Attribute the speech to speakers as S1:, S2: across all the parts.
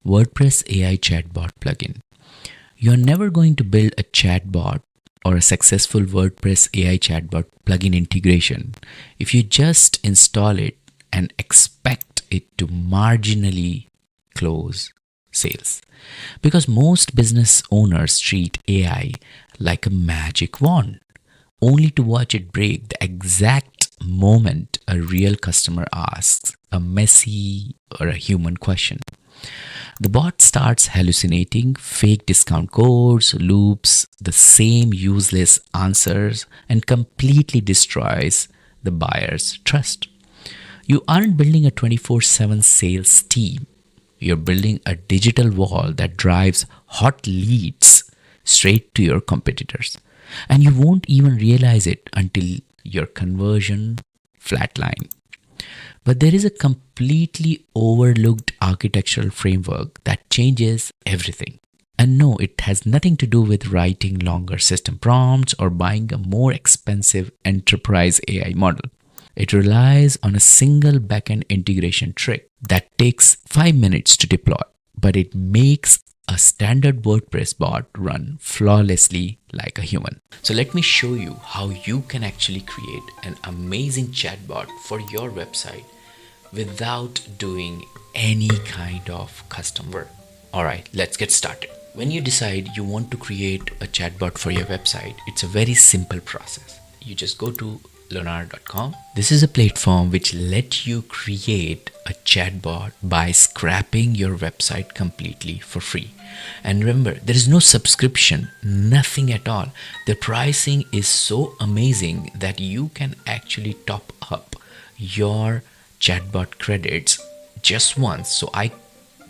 S1: WordPress AI Chatbot plugin. You're never going to build a chatbot or a successful WordPress AI chatbot plugin integration if you just install it and expect it to marginally close sales. Because most business owners treat AI like a magic wand, only to watch it break the exact moment a real customer asks a messy or a human question. The bot starts hallucinating fake discount codes, loops the same useless answers, and completely destroys the buyer's trust. You aren't building a 24/7 sales team. You're building a digital wall that drives hot leads straight to your competitors. And you won't even realize it until your conversion flatline. But there is a completely overlooked architectural framework that changes everything. And no, it has nothing to do with writing longer system prompts or buying a more expensive enterprise AI model. It relies on a single backend integration trick that takes 5 minutes to deploy, but it makes a standard WordPress bot run flawlessly like a human. So let me show you how you can actually create an amazing chatbot for your website without doing any kind of custom work. Alright, let's get started. When you decide you want to create a chatbot for your website, it's a very simple process. You just go to leonard.com. This is a platform which lets you create a chatbot by scrapping your website completely for free. And remember, there is no subscription, nothing at all. The pricing is so amazing that you can actually top up your chatbot credits just once. So I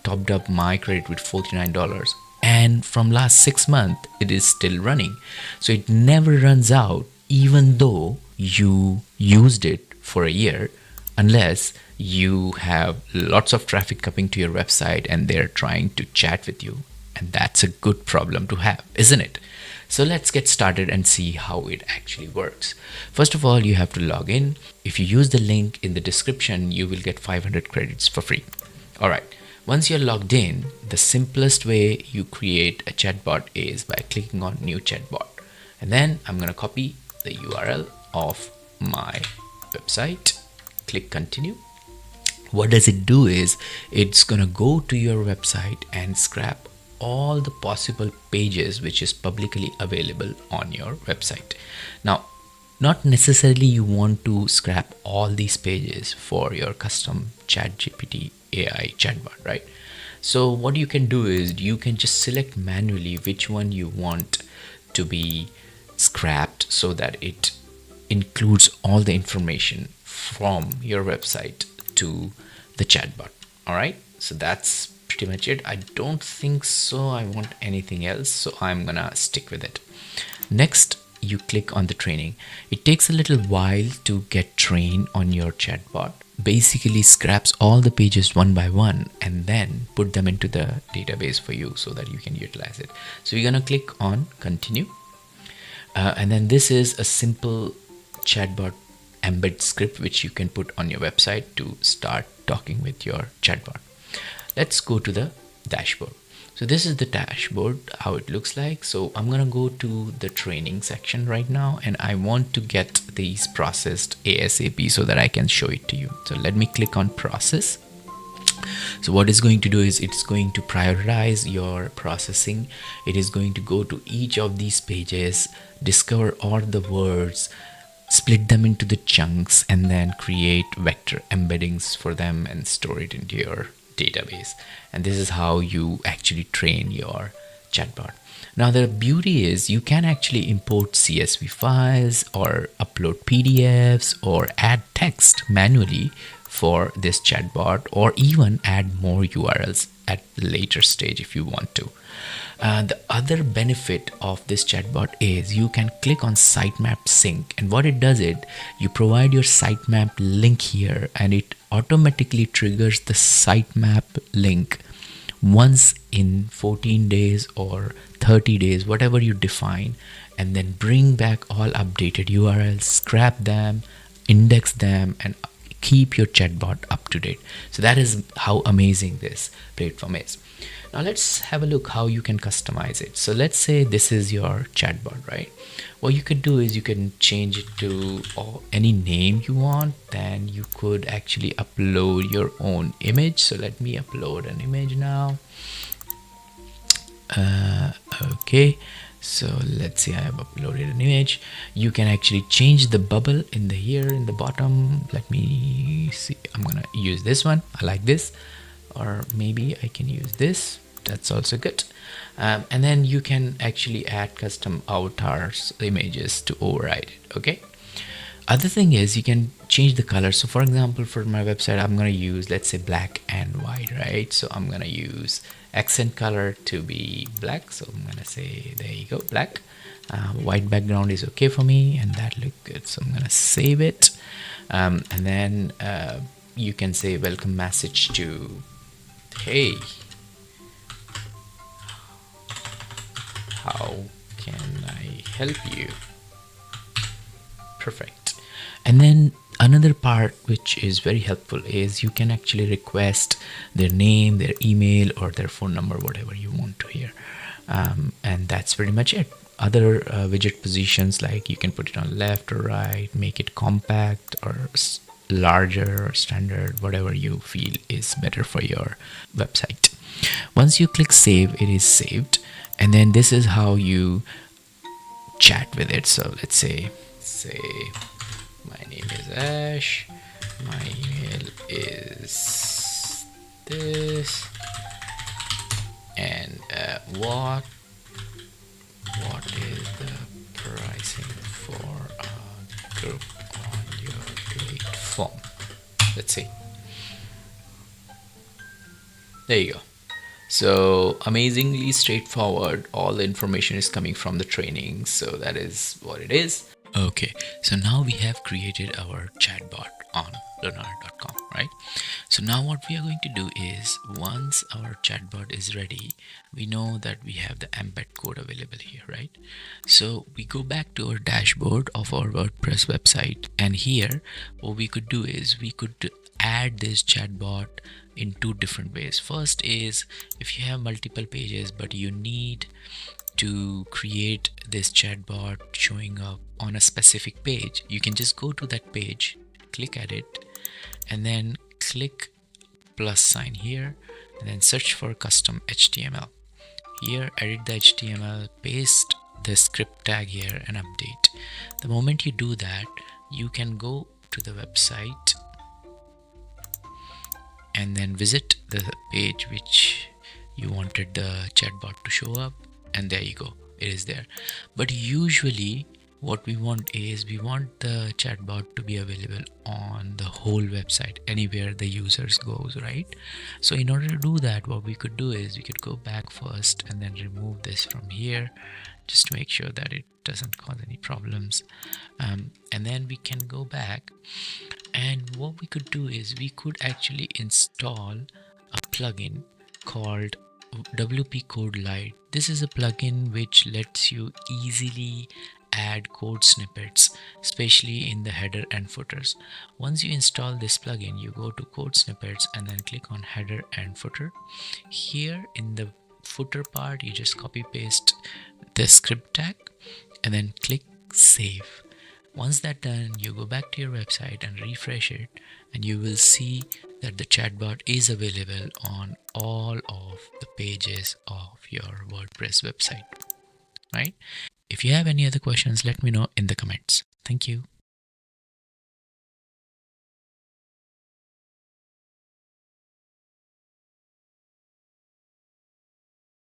S1: topped up my credit with $49, and from last 6 months it is still running. So it never runs out even though you used it for a year, unless you have lots of traffic coming to your website and they're trying to chat with you. And that's a good problem to have, isn't it? So let's get started and see how it actually works. First of all, you have to log in. If you use the link in the description, you will get 500 credits for free. All right. Once you're logged in, the simplest way you create a chatbot is by clicking on new chatbot. And then I'm going to copy the URL of my website. Click continue. What does it do is it's going to go to your website and scrap all the possible pages which is publicly available on your website. Now, not necessarily you want to scrap all these pages for your custom ChatGPT AI chatbot, right? So what you can do is you can just select manually which one you want to be scrapped so that it includes all the information from your website to the chatbot. All right, so that's pretty much it. I don't think so I want anything else, so I'm gonna stick with it. Next, you click on the training. It takes a little while to get trained on your chatbot. Basically scraps all the pages one by one and then put them into the database for you so that you can utilize it. So you're gonna click on continue, and then this is a simple chatbot embed script which you can put on your website to start talking with your chatbot. Let's go to the dashboard. So this is the dashboard, how it looks like. So I'm gonna go to the training section right now, and I want to get these processed ASAP so that I can show it to you. So let me click on process. So what it's going to do is it's going to prioritize your processing. It is going to go to each of these pages, discover all the words, split them into the chunks, and then create vector embeddings for them and store it into your database. And this is how you actually train your chatbot. Now the beauty is you can actually import CSV files or upload PDFs or add text manually for this chatbot, or even add more URLs at a later stage if you want to. The other benefit of this chatbot is you can click on sitemap sync, and what it does is you provide your sitemap link here and it automatically triggers the sitemap link once in 14 days or 30 days, whatever you define, and then bring back all updated URLs, scrap them, index them, and keep your chatbot up to date. So that is how amazing this platform is. Now let's have a look how you can customize it. So let's say this is your chatbot, right? What you could do is you can change it to any name you want. Then you could actually upload your own image. So let me upload an image now. Okay, so let's see, I have uploaded an image. You can actually change the bubble in the here in the bottom. Let me see, I'm gonna use this one. I like this, or maybe I can use this. That's also good. And then you can actually add custom avatars images to override it. Okay, other thing is you can change the color. So for example, for my website, I'm going to use, let's say, black and white, right? So I'm going to use accent color to be black. So I'm going to say, there you go, black. White background is okay for me, and that look good. So I'm going to save it. And then you can say welcome message to, hey, how can I help you? Perfect. And then another part which is very helpful is you can actually request their name, their email, or their phone number, whatever you want to hear. And that's pretty much it. Other widget positions, like you can put it on left or right, make it compact or larger or standard, whatever you feel is better for your website. Once you click save, it is saved. And then this is how you chat with it. So let's say my name is Ash, my email is this, and what is the pricing for a group on your platform? Let's see. There you go. So amazingly straightforward. All the information is coming from the training, so that is what it is. Okay, so now we have created our chatbot on learner.com, right? So now what we are going to do is, once our chatbot is ready, we know that we have the embed code available here, right? So we go back to our dashboard of our WordPress website, and here what we could do is we could add this chatbot in two different ways. First is, if you have multiple pages but you need to create this chatbot showing up on a specific page, you can just go to that page, click at it, and then click plus sign here, and then search for custom HTML. Here, edit the HTML, paste the script tag here, and update. The moment you do that, you can go to the website and then visit the page which you wanted the chatbot to show up, and there you go, it is there. But usually what we want is, we want the chatbot to be available on the whole website, anywhere the users goes, right? So in order to do that, what we could do is we could go back first and then remove this from here, just to make sure that it doesn't cause any problems. And then we can go back, and what we could do is we could actually install a plugin called WP Code Lite. This is a plugin which lets you easily add code snippets, especially in the header and footers. Once you install this plugin, you go to code snippets and then click on header and footer. Here in the footer part, you just copy paste the script tag and then click save. Once that's done, you go back to your website and refresh it, and you will see that the chatbot is available on all of the pages of your WordPress website, right? If you have any other questions, let me know in the comments. Thank you.